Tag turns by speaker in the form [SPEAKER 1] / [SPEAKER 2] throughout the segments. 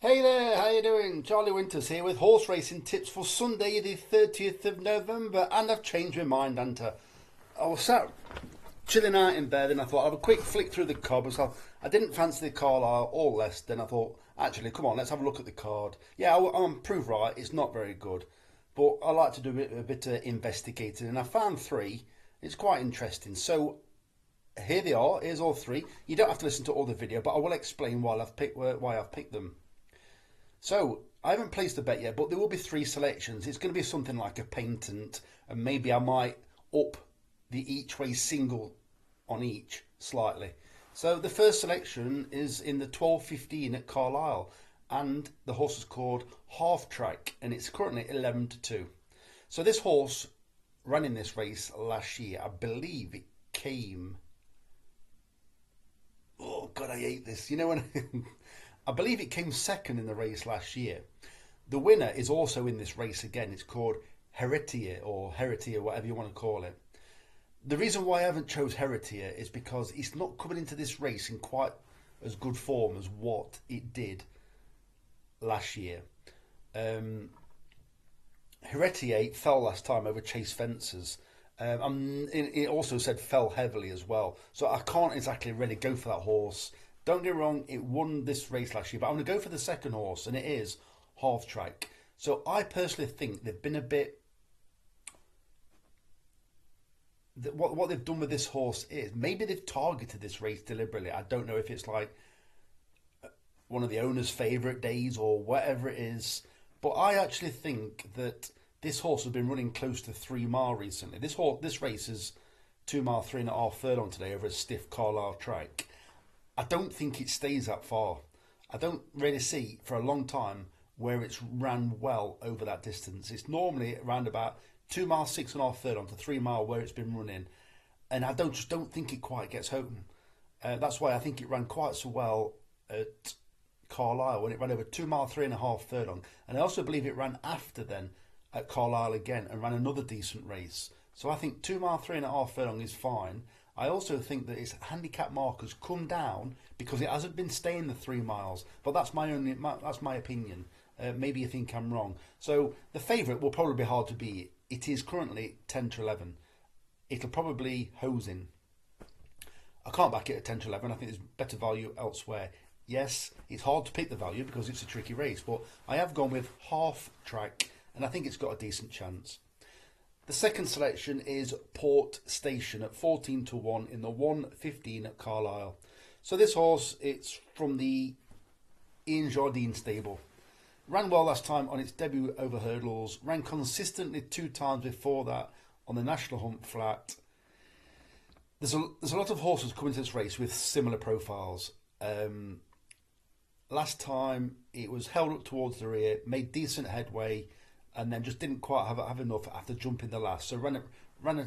[SPEAKER 1] Hey there, how you doing? Charlie Winters here with horse racing tips for Sunday the 30th of November, and I've changed my mind, Anta. I was sat chilling out in bed and I thought I'd have a quick flick through the card. So I didn't fancy the Carlisle or Leicester, then I thought, actually, come on, let's have a look at the card. Yeah, I'm proved right, it's not very good, but I like to do a bit of investigating, and I found three. It's quite interesting. So here they are, here's all three. You don't have to listen to all the video, but I will explain why I've picked them. So, I haven't placed a bet yet, but there will be three selections. It's going to be something like a patent, and maybe I might up the each way single on each slightly. So, the first selection is in the 12:15 at Carlisle, and the horse is called Half Track, and it's currently 11-2. So, this horse ran in this race last year. I believe it came. Oh, God, I hate this. You know when. I believe it came second in the race last year. The winner is also in this race again. It's called Heretier or Heretier, whatever you want to call it. The reason why I haven't chose Heretier is because it's not coming into this race in quite as good form as what it did last year. Heretier fell last time over Chase Fences. It also said fell heavily as well. So I can't exactly really go for that horse. Don't get me wrong, it won this race last year, but I'm going to go for the second horse, and it is Half Track. So I personally think they've been a bit. What they've done with this horse is maybe they've targeted this race deliberately. I don't know if it's like one of the owner's favourite days or whatever it is, but I actually think that this horse has been running close to 3 mile recently. This race is 2 mile, 3.5 furlong today over a stiff Carlisle track. I don't think it stays that far. I don't really see for a long time where it's ran well over that distance. It's normally around about 2 mile, 6.5 furlong to 3 mile where it's been running, and I just don't think it quite gets home. That's why I think it ran quite so well at Carlisle when it ran over 2 mile, 3.5 furlong, and I also believe it ran after then at Carlisle again and ran another decent race. So I think 2 mile, 3.5 furlong is fine. I also think that its handicap markers come down because it hasn't been staying the 3 miles. But that's my opinion. Maybe you think I'm wrong. So the favourite will probably be hard to beat. It is currently 10-11. It'll probably hose in. I can't back it at 10-11. I think there's better value elsewhere. Yes, it's hard to pick the value because it's a tricky race, but I have gone with Half Track, and I think it's got a decent chance. The second selection is Port Station at 14-1 in the 1:15 at Carlisle. So this horse, it's from the Ian Jardine stable. Ran well last time on its debut over hurdles. Ran consistently 2 times before that on the National Hunt Flat. There's a lot of horses coming to this race with similar profiles. Last time it was held up towards the rear, made decent headway, and then just didn't quite have enough after jumping the last. So ran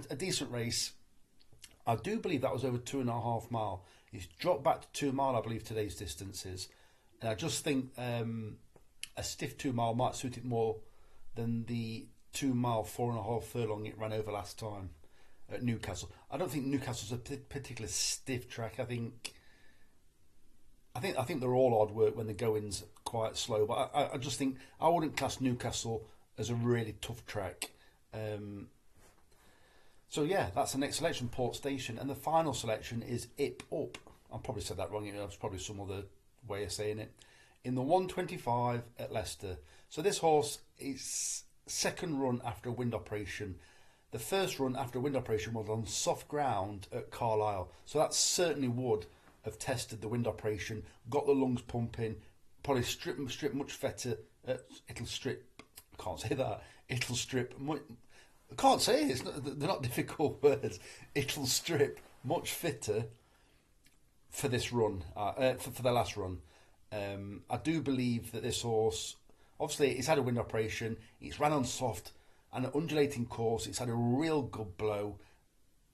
[SPEAKER 1] a decent race. I do believe that was over 2.5 mile. It's dropped back to 2 mile, I believe, today's distances. And I just think a stiff 2 mile might suit it more than the 2 mile, 4.5 furlong it ran over last time at Newcastle. I don't think Newcastle's a particularly stiff track. I think they're all hard work when the going's quite slow. But I just think I wouldn't class Newcastle as a really tough track. So yeah, that's the next selection, Port Station. And the final selection is Ip Up. I probably said that wrong. There's probably some other way of saying it. In the 1:25 at Leicester. So this horse is second run after a wind operation. The first run after a wind operation was on soft ground at Carlisle. So that certainly would have tested the wind operation, got the lungs pumping, probably strip much better. It'll strip. I can't say that. It'll strip. I can't say it. They're not difficult words. It'll strip much fitter for this run, for the last run. I do believe that this horse, obviously, it's had a wind operation. It's ran on soft and an undulating course. It's had a real good blow.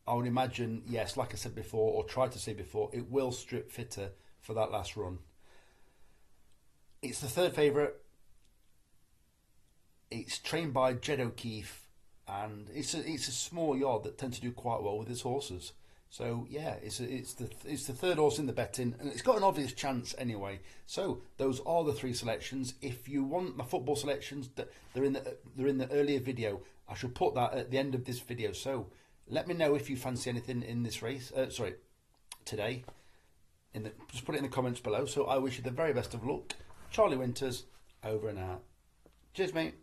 [SPEAKER 1] I would imagine, yes, like I said before, or tried to say before, it will strip fitter for that last run. It's the third favourite. It's trained by Jed O'Keefe, and it's a small yard that tends to do quite well with his horses. So yeah, it's the third horse in the betting, and it's got an obvious chance anyway. So those are the three selections. If you want my football selections, they're in the earlier video. I shall put that at the end of this video. So let me know if you fancy anything in this race. Today. Just put it in the comments below. So I wish you the very best of luck. Charlie Winters, over and out. Cheers, mate.